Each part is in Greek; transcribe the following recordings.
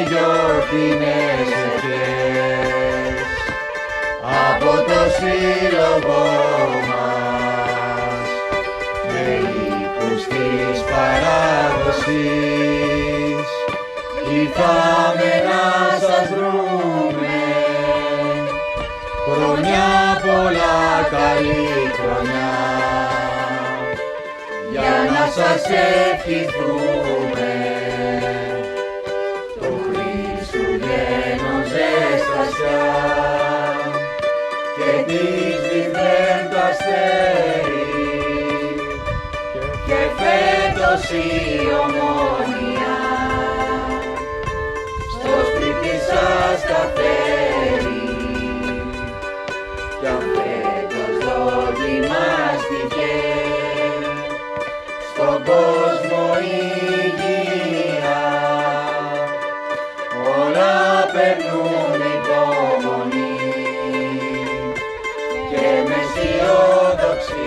γιορτινές ευχές από το σύλλογο μας με οίκους της παράδοσης ήρθαμε να σας βρούμε. Χρονιά πολλά, καλή χρονιά, για να σας ευχηθούμε. Το Χριστουγέννων ζεστασιά και της Βιθλεέμ το αστέρι και φέτος η ομόνοια στο σπίτι σας τα φέρει. Κι αν φέτος δοκιμάστηκε στον κόσμο υγεία, όλα περνούν υπομονή και με αισιοδοξία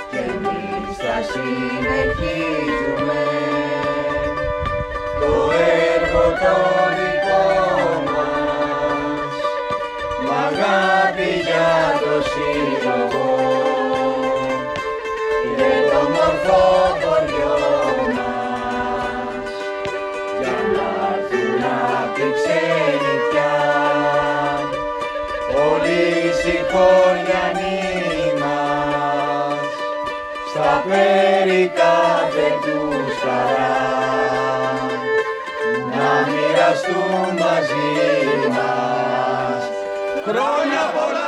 κι εμείς θα συνεχίζουμε το έργο το δικό μας μ' αγάπη για το σύλλογο και το μορφό χωριό μας, για να έρθουν απ' τη ξενιτιά όλοι οι συγχωριανοί μας, στα περικάτε τους χαρά να μοιραστούν μαζί μας. Χρόνια πολλά!